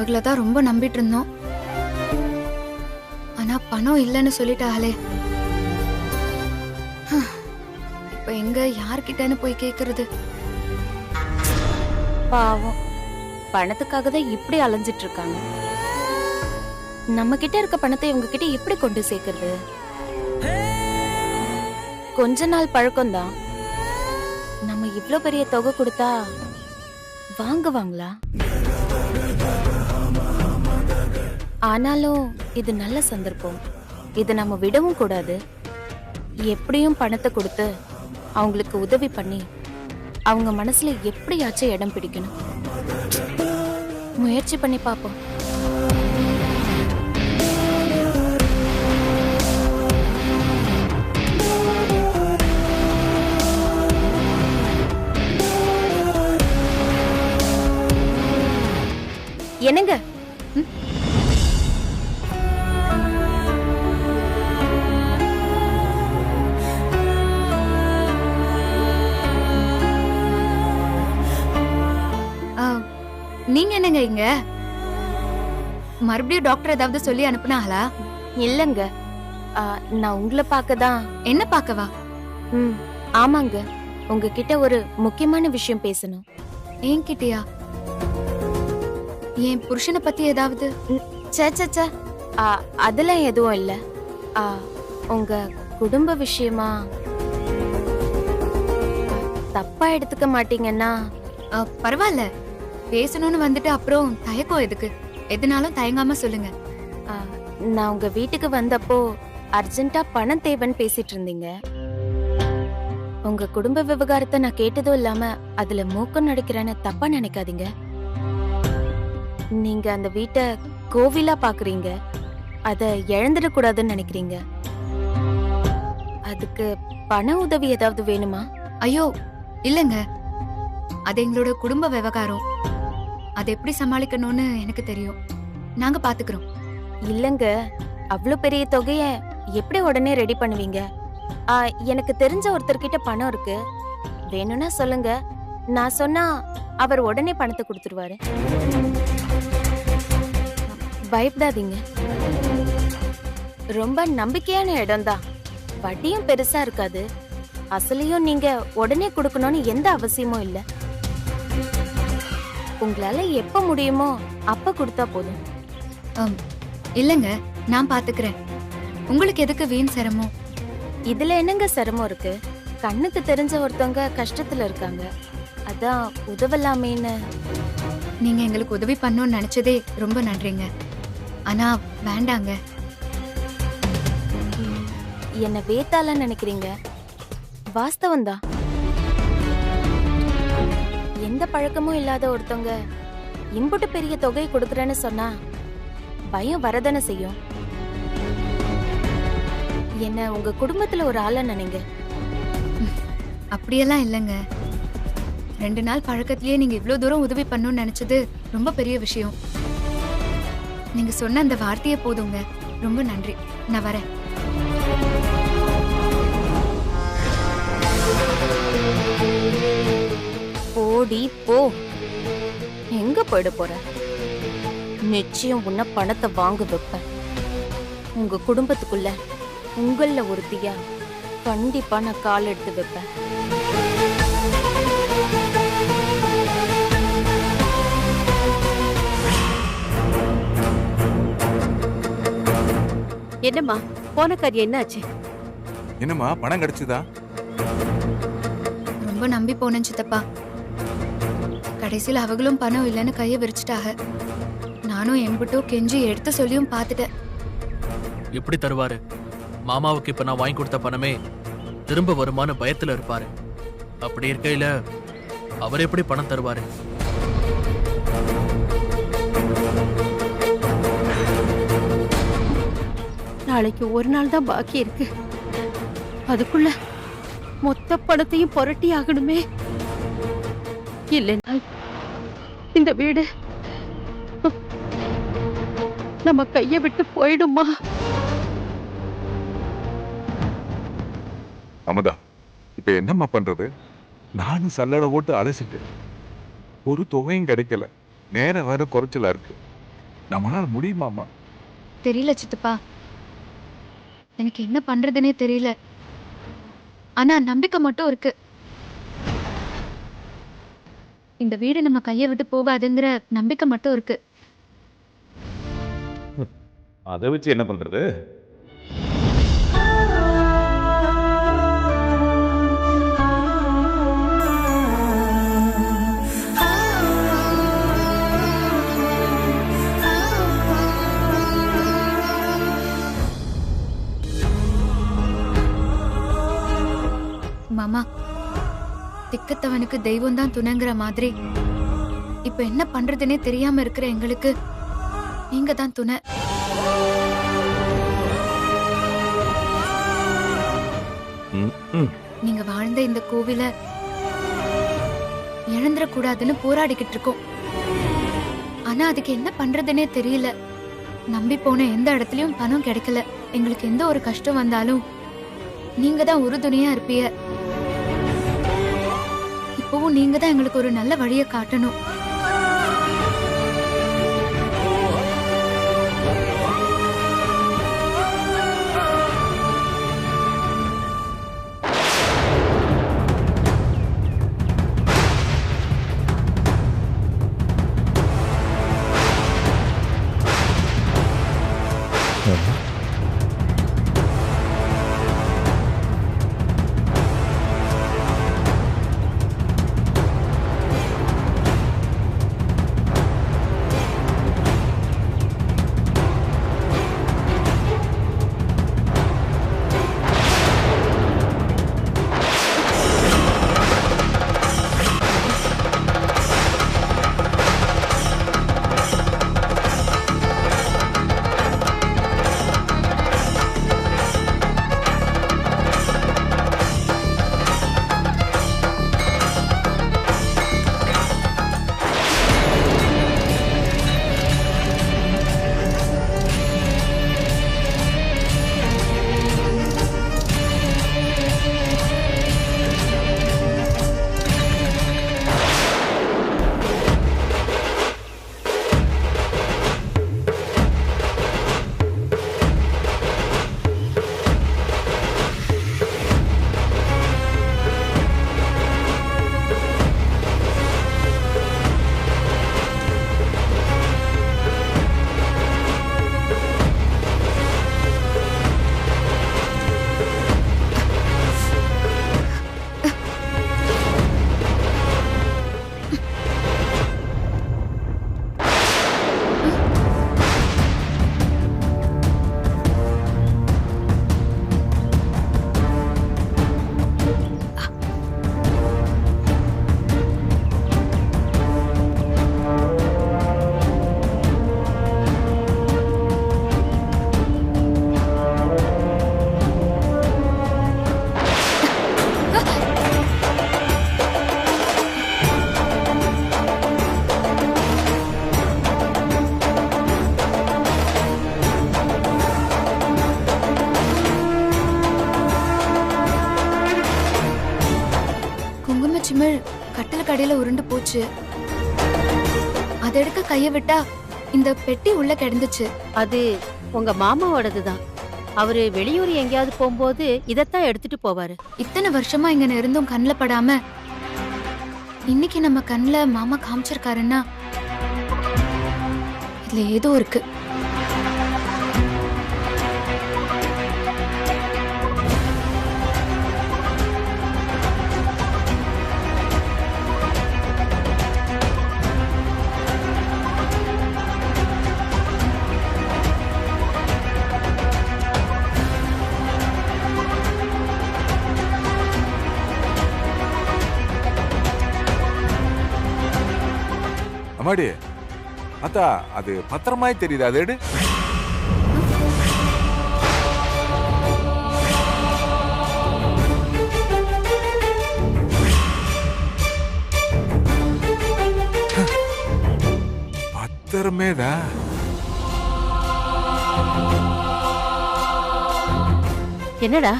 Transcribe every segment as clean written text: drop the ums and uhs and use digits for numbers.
அவங்கள தான் ரொம்ப நம்பிட்டு இருந்தோம். ஆனா பணம் இல்லைன்னு சொல்லிட்டாங்களே. இப்ப எங்க யார்கிட்டன்னு போய் கேக்குறது? பாவம், பணத்துக்காக தான் இப்படி அலைஞ்சிட்டு இருக்காங்க. நம்ம கிட்ட இருக்க பணத்தை இவங்க கிட்ட எப்படி கொண்டு சேர்க்கறது? கொஞ்ச நாள் பழக்கம்தான். நம்ம இவ்ளோ பெரிய தொகை கொடுத்தா வாங்குவாங்களா? ஆனாலும் இது நல்ல சந்தர்ப்பம். இது நம்ம விடவும் கூடாது. எப்படியும் பணத்தை கொடுத்து அவங்களுக்கு உதவி பண்ணி அவங்க மனசுல எப்படியாச்சும் இடம் பிடிக்கணும். முயற்சி பண்ணி பாப்போம். என்னங்க? நீங்க என்னங்க இங்க? மறுபடியும் டாக்டர் ஏதாவது சொல்லி அனுப்புனாங்களா? இல்லங்க, நான் உங்களை பார்க்கதான். என்ன பார்க்கவா? ஆமாங்க, உங்ககிட்ட ஒரு முக்கியமான விஷயம் பேசணும். என்கிட்டயா? என் புருஷனை பத்தி ஏதாவது? சே, அதெல்லாம் எதுவும் இல்ல. உங்க குடும்ப விஷயமா தப்பா எடுத்துக்க மாட்டீங்கன்னா? பரவாயில்ல, பேசணும்னு வந்துட்டு அப்புறம் தயக்கம் எதுக்கு? எதுனாலும் தயங்காம சொல்லுங்க. நான் உங்க வீட்டுக்கு வந்தப்போ அர்ஜென்ட்டா பணம் தேவைன்னு பேசிட்டு இருந்தீங்க. உங்க குடும்ப விவகாரத்தை நான் கேட்டதும் இல்லாம அதுல மூக்கம் நடிக்கிறேன்னு தப்பா நினைக்காதீங்க. நீங்க அந்த வீட்டை கோவிலா பாக்குறீங்க, அத இழந்துடக்கூடாதுன்னு நினைக்கிறீங்க. அதுக்கு பண உதவி ஏதாவது வேணுமா? ஐயோ இல்லங்க, அது எங்களோட குடும்ப விவகாரம். அதை எப்படி சமாளிக்கணும்னு எனக்கு தெரியும். நாங்க பாத்துக்கிறோம். இல்லங்க, அவ்வளவு பெரிய தொகைய எப்படி உடனே ரெடி பண்ணுவீங்க? எனக்கு தெரிஞ்ச ஒருத்தர்கிட்ட பணம் இருக்கு, வேணும்னா சொல்லுங்க. நான் சொன்னா அவர் உடனே பணத்தை கொடுத்துருவாரு. பயப்படாதீங்க, ரொம்ப நம்பிக்கையான இடம்தான். வட்டியும் பெருசா இருக்காது, அசலையும் நீங்க உடனே கொடுக்கணும்னு எந்த அவசியமும் இல்ல. உங்களால எப்ப முடியுமோ அப்ப கொடுத்தா போதும். இல்லங்க, நான் பாத்துக்கிறேன். உங்களுக்கு எதுக்கு வீண் சிரமம்? இதுல என்னங்க சிரமம் இருக்கு? கண்ணுக்கு தெரிஞ்ச ஒருத்தவங்க கஷ்டத்துல இருக்காங்க, அதான் உதவலாமேன்னு. நீங்க எங்களுக்கு உதவி பண்ணணும்னு நினைச்சதே ரொம்ப நன்றிங்க. ஆனா வேண்டாங்க. என்ன வேத்தால நினைக்கிறீங்க? வாஸ்தவம்தான். எந்த பழக்கமும் இல்லாத ஒருத்தவங்க இம்புட்டு பெரிய தொகை கொடுக்கறேன்னு சொன்னா பயம் வரதானே செய்யும். என்ன உங்க குடும்பத்துல ஒரு ஆள நினைங்க. அப்படியெல்லாம் இல்லைங்க. 2 நாள் பழக்கத்திலேயே நீங்க இவ்வளவு தூரம் உதவி பண்ணணும்னு நினைச்சது ரொம்ப பெரிய விஷயம். நீங்க சொன்ன அந்த வார்த்தையே போதுங்க. ரொம்ப நன்றி. நான் வரேன். போடி போ. எங்க போயிட போற? நிச்சயம் உன்ன பணத்தை வாங்க வைப்பேன். உங்க குடும்பத்துக்குள்ள உங்கள ஒருத்தியா கண்டிப்பா நான் கால் எடுத்து வைப்பேன். என்னம்மா போன காரியம் என்னாச்சு? என்னம்மா பணம் கிடைச்சதா? ரொம்ப நம்பி போனேன் சித்தப்பா. கடைசியில் அவங்களும் பணம் இல்லைன்னு கையை விரிச்சிட்டாக. நானும் எம்பிட்டோ கெஞ்சி எடுத்து சொல்லியும் பார்த்துட்டேன். எப்படி தருவாரு? மாமாவுக்கு இப்ப நான் வாங்கி கொடுத்த பணமே திரும்ப வருமான பயத்துல இருப்பாரு. அப்படி இருக்கையில அவர் எப்படி பணம் தருவாரு? நாளைக்கு ஒரு நாள் தான் பாக்கி இருக்கு, அதுக்குள்ள மொத்த பணத்தையும் புரட்டி ஆகணுமே. இல்லைன்னா இந்த வீடு நம்ம கைய விட்டு போயிடுமா? அமுதா, இப்ப என்னம்மா பண்றது? நானும் சல்லடை போட்டு அலசிட்டேன், ஒரு தொகையும் கிடைக்கல. நேரம் வேற குறைச்சலா இருக்கு. நம்மளால முடியுமாமா? தெரியல சித்தப்பா. எனக்கு என்ன பண்றதுனே தெரியல. ஆனா நம்பிக்கை மட்டும் இருக்கு. இந்த வீடு நம்ம கையை விட்டு போகாதுங்கிற நம்பிக்கை மட்டும் இருக்கு. அதை வச்சு என்ன பண்றது? மாமா, திக்கத்தவனுக்கு தெய்வம் தான் துணைங்கிற மாதிரி இப்ப என்ன பண்றதுனே தெரியாம இருக்கிற எங்களுக்கு நீங்க தான் துணை. நீங்க வாழ்ந்த இந்த கோவில இழந்துடக்கூடாதுன்னு போராடிக்கிட்டு இருக்கோம். ஆனா அதுக்கு என்ன பண்றதுனே தெரியல. நம்பி போன எந்த இடத்துலயும் பணம் கிடைக்கல. எங்களுக்கு எந்த ஒரு கஷ்டம் வந்தாலும் நீங்க தான் உறுதுணையா இருப்பீங்க. இப்பவும் நீங்க தான் எங்களுக்கு ஒரு நல்ல வழியை காட்டணும். சிமிழ் கட்டில் கடையில உருண்டு போச்சு. அதை எடுக்க கைய விட்டா இந்த பெட்டி உள்ள கிடந்துச்சு. அது உங்க மாமாவோடதுதான். அவரு வெளியூர் எங்கேயாவது போகும்போது இதத்தான் எடுத்துட்டு போவாரு. இத்தனை வருஷமா இங்க இருந்தும் கண்ணுல படாம இன்னைக்கு நம்ம கண்ணுல மாமா காமிச்சிருக்காருன்னா இதுல ஏதோ இருக்கு. அம்மாடி, அத்தா அது பத்திரமாய் தெரியுது, அது எடு. பத்திரமேடா. என்னடா?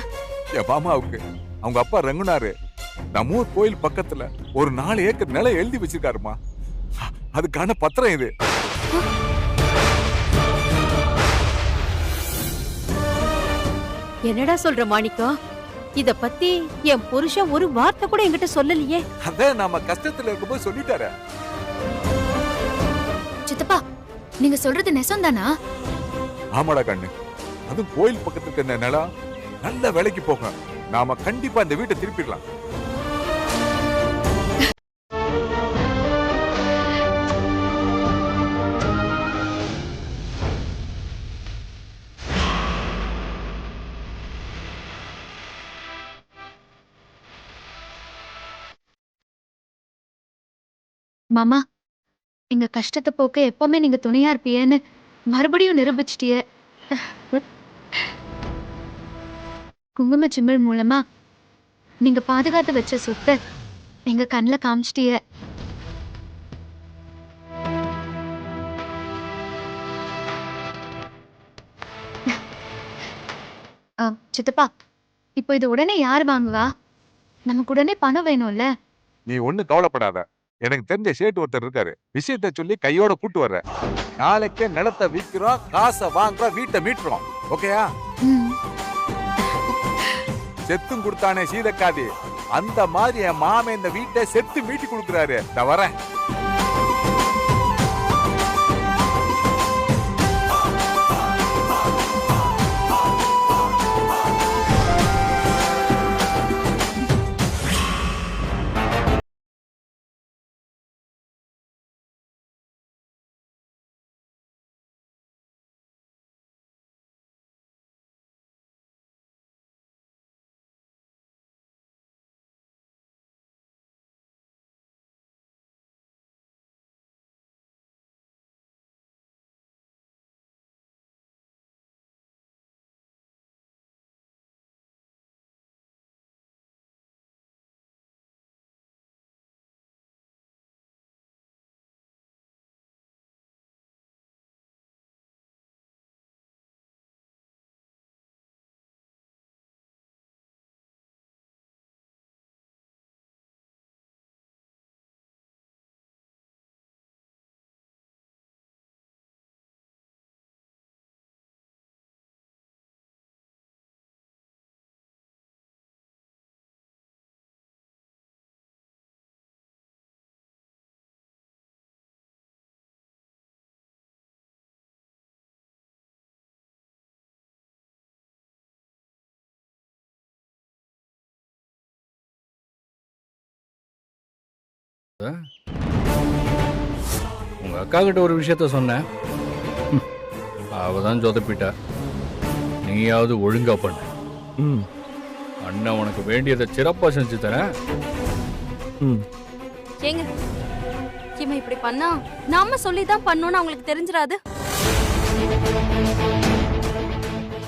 என் மாமாவுக்கு அவங்க அப்பா ரங்குனாரு நம்ம ஊர் கோயில் பக்கத்துல ஒரு 4 ஏக்கர் நிலம் எழுதி வச்சிருக்காருமா. அதுக்கான பத்திரம் இது. என்னடா சொல்ற மாணிக்கம்? இத பத்தி என் புருஷன் ஒரு வார்த்தை கூட என்கிட்ட சொல்லலையே. அதான் நாம கஷ்டத்துல இருக்கும்போது சொல்லிட்டாரு. சித்தப்பா நீங்க சொல்றது நெசம்தானா? ஆமாடா கண்ணு, அதுவும் கோயில் பக்கத்துக்கு இருக்க இந்த நிலம் நல்ல விலைக்கு போகும். நாம கண்டிப்பா இந்த வீட்டை திருப்பிடலாம். மாமா, எங்க கஷ்டத்தை போக்க எப்பவுமே நீங்க துணையா இருப்பீன்னு மறுபடியும் நிரூபிச்சிட்டிய. குங்கும சிமிழ் மூலமா நீங்க பாதுகாத்து வச்ச சொத்தை எங்க கண்ணுல காமிச்சிட்டிய. சித்தப்பா, இப்போ இது உடனே யார் வாங்குவா? நமக்கு உடனே பணம் வேணும்ல. நீ ஒண்ணு கவலைப்படாத. எனக்கு தெரிஞ்ச சேட்டு ஒருத்தர் இருக்காரு. விஷயத்த சொல்லி கையோட கூட்டு வர்ற. நாளைக்கே நிலத்தை விற்கிறோம், காசை வாங்குறோம், வீட்டை மீட்டுறோம். ஓகேயா? ம். செத்தும் கொடுத்தானே சீதக்காதி, அந்த மாதிரி என் மாமன் இந்த வீட்டை செத்து மீட்டி கொடுக்குறாரு. நான் வரேன். உங்க அக்கா கிட்ட ஒரு விஷயத்த சொன்னேன். அவ தான் சொதப்பிட்டா. நீயாவது ஒழுங்கா பண்ண. அண்ணன் உனக்கு வேண்டியதை சிறப்பா செஞ்சு தரேன். ஏங்க இவன் இப்படி பண்ணா நாம சொல்லிதான் பண்ணோம்னு அவங்களுக்கு தெரிஞ்சிராது.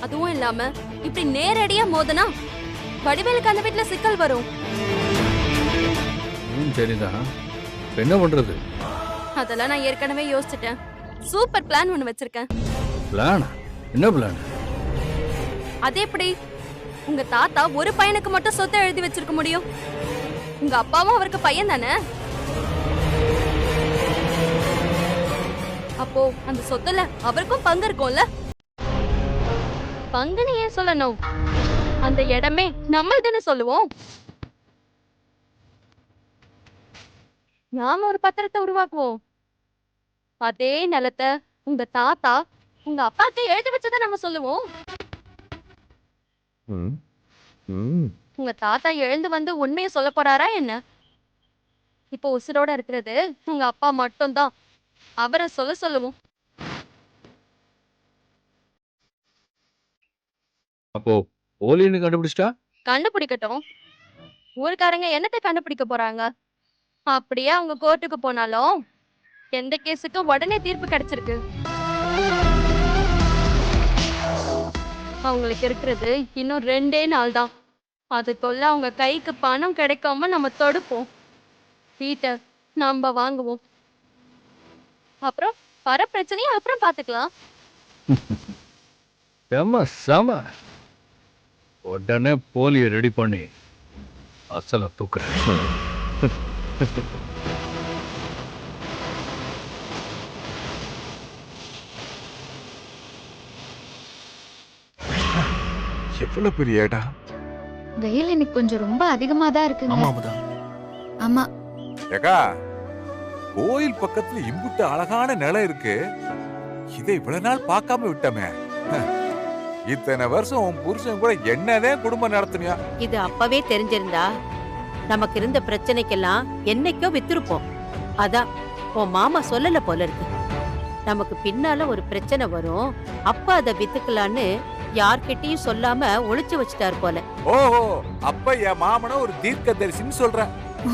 அதுவும் இல்லாம இப்படி நேரடியா மோதனா வடிவேலுக்கு அந்த வீட்டுல சிக்கல் வரும். சரிதான், என்ன பண்றது? அதெல்லாம் நான் ஏற்கனவே யோசிச்சுட்டேன். சூப்பர் பிளான் ஒண்ணு வச்சிருக்கேன். பிளான்? என்ன பிளான்? அது எப்படி? உங்க தாத்தா ஒரு பையனுக்கு மட்டும் சொத்தை எழுதி வச்சிருக்க முடியும்? உங்க அப்பாவும் அவருக்கு பையன் தானே. அப்போ அந்த சொத்துல அவருக்கும் பங்கு இருக்கும்ல. பங்குன்னு ஏன் சொல்லணும்? அந்த இடமே நம்மள்துன்னு சொல்லுவோம். நாம ஒரு பத்திரத்தை உருவாக்குவோம். அதே நிலத்தை உங்க தாத்தா உங்க அப்பாக்கு எழுதி வச்சதை நம்ம சொல்லுவோம். உங்க தாத்தா எழுந்து வந்து உண்மையை சொல்ல போறாரா என்ன? இப்போ உசுரோட இருக்கிறது உங்க அப்பா மட்டும்தான். அவரை சொல்ல சொல்லுவோம். அப்போ போலின்னு கண்டுபிடிச்சிட்டா? கண்டுபிடிக்கட்டும். ஊருக்காரங்க என்னத்தை கண்டுபிடிக்க போறாங்க? அப்படியே அவங்க கோர்ட்டுக்கு போனாலும் எந்த கேஸுக்கும் உடனே தீர்ப்பு கிடைச்சிருக்கு. அவங்களுக்கு இருக்கிறது இன்னும் 2 நாள் தான். அதுக்குள்ள அவங்க கைக்கு பணம் கிடைக்காம நம்ம தடுப்போம். வீட்டை நம்ம வாங்குவோம். அப்புறம் வர பிரச்சனையை அப்புறம் பாத்துக்கலாம். செம. உடனே போலியை ரெடி பண்ணி அசலை தூக்குறேன். எவ்வளவு பெரிய இடம். வெயில் இன்னைக்கு கொஞ்சம் ரொம்ப அதிகமா தான் இருக்குங்க. ஆமா அமுதா. ஆமா. ஏக்கா, கோயில் பக்கத்துல இம்புட்டு அழகான நிலம் இருக்கு. இதை இவ்வளவு நாள் பார்க்காம விட்டமே. இத்தனை வருஷம் உன் புருஷன் கூட என்னதான் குடும்பம் நடத்துனியா? இது அப்பவே தெரிஞ்சிருந்தா நமக்கு இருந்த பிரச்சனைக்கெல்லாம் என்னைக்கோ வித்திருப்போம். அதான் உன் மாமா சொல்லல போல இருக்கு. நமக்கு பின்னால ஒரு பிரச்சனை வரும், அப்ப அதை வித்துக்கலான்னு யார்கிட்டயும் சொல்லாம ஒளிச்சு வச்சுட்டாரு போல. ஓஹோ, அப்ப என் மாமன ஒரு தீர்க்கதரிசின்னு சொல்ற.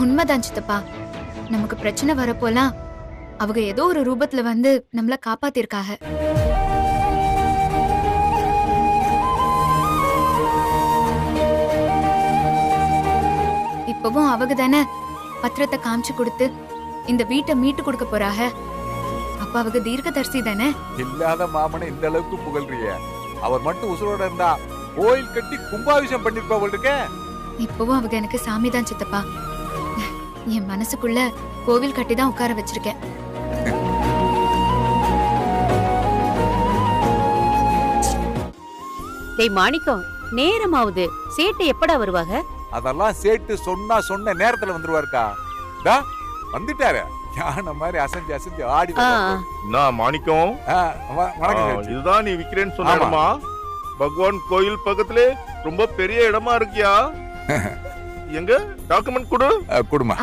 உண்மைதான் சித்தப்பா. நமக்கு பிரச்சனை வரப்போலாம் அவங்க ஏதோ ஒரு ரூபத்துல வந்து நம்மள காப்பாத்திருக்காக. இப்பவும் அவங்க தானே பத்திரத்தை காமிச்சு கொடுத்து இந்த வீட்டை மீட்டு கொடுக்க போறாக. அப்ப அவங்க தீர்க்கதரிசி தானே. இல்லாத மாமனை இந்த அளவுக்கு புகழ்றிய. அவர் மட்டும் உசுரோட இருந்தா கோயில் கட்டி கும்பாபிஷேகம் பண்ணிருப்பா போல இருக்க. இப்பவும் அவங்க எனக்கு சாமி தான் சித்தப்பா. என் மனசுக்குள்ள கோவில் கட்டி தான் உட்கார வச்சிருக்கேன். டேய் மாணிக்கம், நேரமாவுது. சேட்டு எப்படா வருவாங்க? அதெல்லாம் சேட்டு சொன்ன நேரத்துல வந்துருவாருக்கா. டா வந்துட்டாரு. யானை மாதிரி அசஞ்சு அசஞ்சு ஆடி வந்தாரு. நான் மாணிக்கம். வணக்கம் சேட்டு. இதுதான் நீ விக்கிறேன்னு சொன்னாமா? பகவான் கோயில் பக்கத்துல ரொம்ப பெரிய இடமா இருக்கியா? எங்க டாக்குமெண்ட் கொடு. குடுமா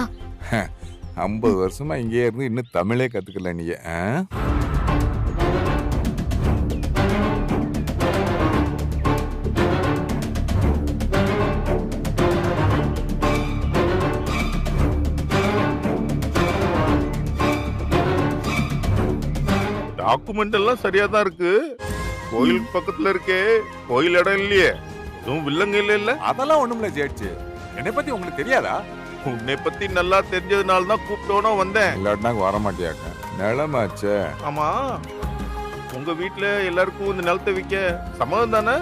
50 வருஷமா இங்கே இருந்து இன்னும் தமிழே கத்துக்கல நீ. டாக்குமெண்ட் எல்லாம் சரியா தான் இருக்கு. கோயில் பக்கத்துல இருக்கே, கோயில் இடம் இல்லையே, எதுவும் வில்லங்க இல்ல. அதெல்லாம் ஒண்ணுமில்ல சேட்டு. என்னை பத்தி உங்களுக்கு தெரியாதா? உன்னை பத்தி நல்லா தெரிஞ்சதுனால தான் கூப்பிட்டோனோ வந்தேன். இல்லாட்டினா வர மாட்டியாக்க. நிலமாச்சே. ஆமா, உங்க வீட்டுல எல்லாருக்கும் இந்த நிலத்தை விற்க சம்மதம் தானே?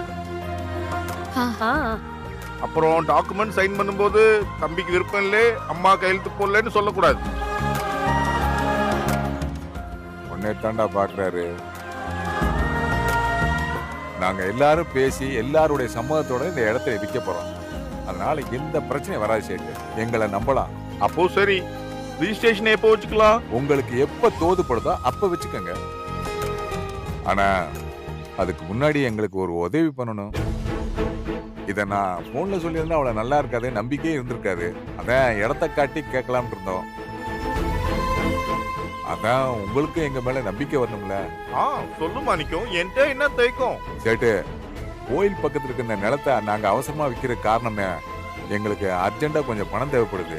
அப்புறம் டாக்குமெண்ட் சைன் பண்ணும்போது தம்பிக்கு விருப்பம் இல்லை, அம்மா கையெழுத்து போடலன்னு சொல்லக்கூடாது. உன்னை தாண்டா பாக்குறாரு. நாங்க எல்லாரும் பேசி எல்லாருடைய சம்மதத்தோட இந்த இடத்தை விற்க போறோம். அதனால எந்த பிரச்சனையும் வராது சேட்டு. எங்களை நம்பலாம். அப்போ சரி, ரிஜிஸ்ட்ரேஷன் எப்போ வச்சுக்கலாம்? உங்களுக்கு எப்ப தோதுப்படுதோ அப்ப வச்சுக்கோங்க. ஆனா அதுக்கு முன்னாடி எங்களுக்கு ஒரு உதவி பண்ணணும். இத நான் போன்ல சொல்லியிருந்தா அவ்வளவு நல்லா இருக்காது, நம்பிக்கையே இருந்திருக்காது. அதான் இடத்த காட்டி கேட்கலாம்னு இருந்தோம். அதான் உங்களுக்கு எங்க மேல நம்பிக்கை வரணும்ல. சொல்லு மாணிக்கம், என்கிட்ட என்ன தயக்கம்? சேட்டு, கோயில் பக்கத்துல இருக்க இந்த நிலத்தை நாங்க அவசரமா விற்கிற காரணமே எங்களுக்கு அர்ஜென்டா கொஞ்சம் பணம் தேவைப்படுது.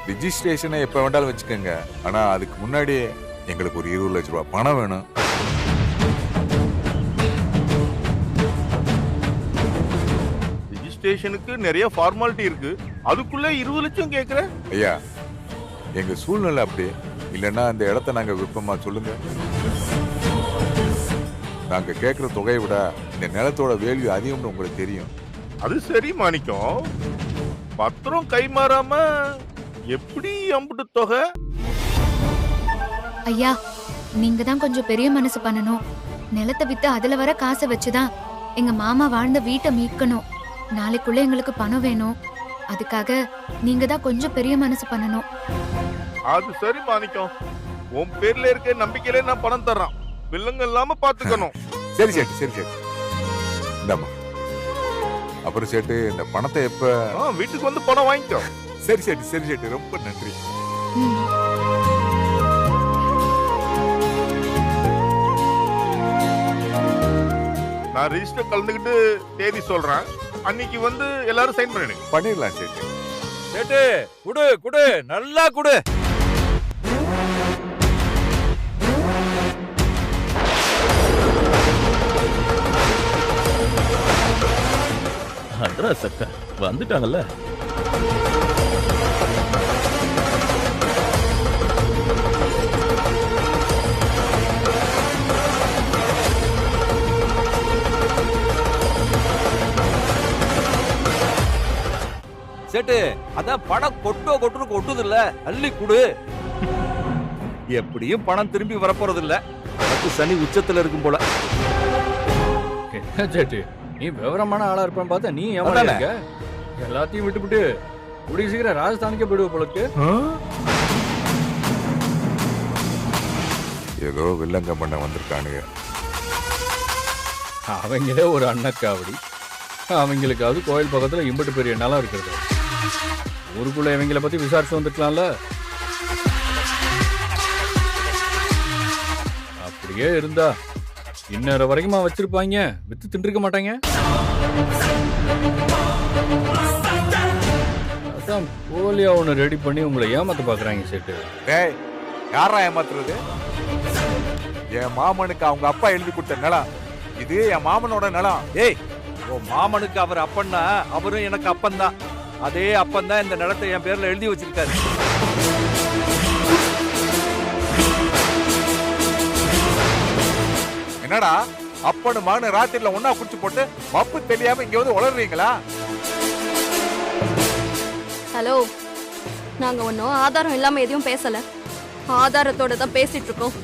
ரிஜிஸ்ட்ரேஷனை எப்ப வேண்டாலும் வச்சுக்கோங்க. ஆனா அதுக்கு முன்னாடி எங்களுக்கு ஒரு 20 லட்சம் ரூபாய் பணம் வேணும். ரிஜிஸ்ட்ரேஷனுக்கு நிறைய ஃபார்மாலிட்டி இருக்கு, அதுக்குள்ள 20 லட்சம் கேக்குற? ஐயா, எங்க சூழ்நிலை அப்படி இல்லைன்னா அந்த இடத்த நாங்க விற்போமா சொல்லுங்க. நாங்க கேட்கிற தொகையை விட இந்த நிலத்தோட வேல்யூ அதிகம்னு உங்களுக்கு தெரியும். அது சரி மாணிக்கம், பத்திரம் கை மாறாம எப்படி அம்புட்டு தொகை? ஐயா, நீங்க தான் கொஞ்சம் பெரிய மனசு பண்ணணும். நிலத்தை வித்து அதுல வர காசை வச்சுதான் எங்க மாமா வாழ்ந்த வீட்டை மீட்கணும். நாளைக்குள்ள எங்களுக்கு பணம் வேணும். அதுக்காக நீங்க தான் கொஞ்சம் பெரிய மனசு பண்ணணும். அது சரி மாணிக்கம், உன் பேர்ல இருக்க நம்பிக்கையில நான் பணம் தர்றேன், வில்லங்க இல்லாம பாத்துக்கணும். சரி சேட்டு, சரி சேட்டு. இந்தாம்மா. அப்புறம் சேட்டு, இந்த பணத்தை எப்ப? வீட்டுக்கு வந்து பணம் வாங்கிக்கோ. சரி சேட்டு, சரி சேட்டு, ரொம்ப நன்றி. நான் ரிஜிஸ்டர் கலந்துக்கிட்டு தேதி சொல்றேன், அன்னைக்கு வந்து எல்லாரும் சைன் பண்ணிடுங்க. பண்ணிடலாம் சேட்டு. சேட்டு, குடு குடு, நல்லா குடு. அட்ரஸ் அக்கா வந்துட்டாங்கல்ல. சேட்டு, அதான் பணம் கொட்டுன்னு கொட்டுது இல்ல, அள்ளி குடு. எப்படியும் பணம் திரும்பி வரப்போறது இல்ல. சனி உச்சத்துல இருக்கும் போல. என்ன சேட்டு நீ விவரமான ஆளா இருப்பான்னு பார்த்தா நீ ஏமாடா இருக்க? எல்லாத்தையும் விட்டுவிட்டு கூடிய சீக்கிரம் ராஜஸ்தானுக்கே போயிடுவ போலக்கு. ஏதோ வில்லங்க பண்ண வந்திருக்கானுங்க. அவங்களே ஒரு அண்ணக்காவடி, அவங்களுக்காவது கோயில் பக்கத்துல இம்பட்டு பெரிய நிலம் இருக்கிறது. ஊருக்குள்ள இவங்களை பத்தி விசாரிச்சு வந்துக்கலாம்ல. அப்படியே இருந்தா இன்னொரு வரைக்குமா வச்சிருப்பாங்க, வித்து தின்றுக்க மாட்டாங்க. அதான் போலியா ஒண்ணு ரெடி பண்ணி உங்களை ஏமாத்த பாக்குறாங்க சேட்டு. டேய், யாரா ஏமாத்துறது? என் மாமனுக்கு அவங்க அப்பா எழுதி கொடுத்த நிலம் இது, என் மாமனோட நிலம். ஏய், உன் மாமனுக்கு அவர் அப்பன்னா அவரும் எனக்கு அப்பன் தான். அதே அப்பன் தான் இந்த நிலத்தை என் பேர்ல எழுதி வச்சிருக்காரு. என்னடா அப்பனு மகனு ராத்திரில ஒன்னா குடிச்சு போட்டு மப்பு தெரியாம இங்க வந்து உளறீங்களா? ஹலோ, நாங்க ஒன்றும் ஆதாரம் இல்லாம எதையும் பேசல. ஆதாரத்தோட தான் பேசிட்டு இருக்கோம்.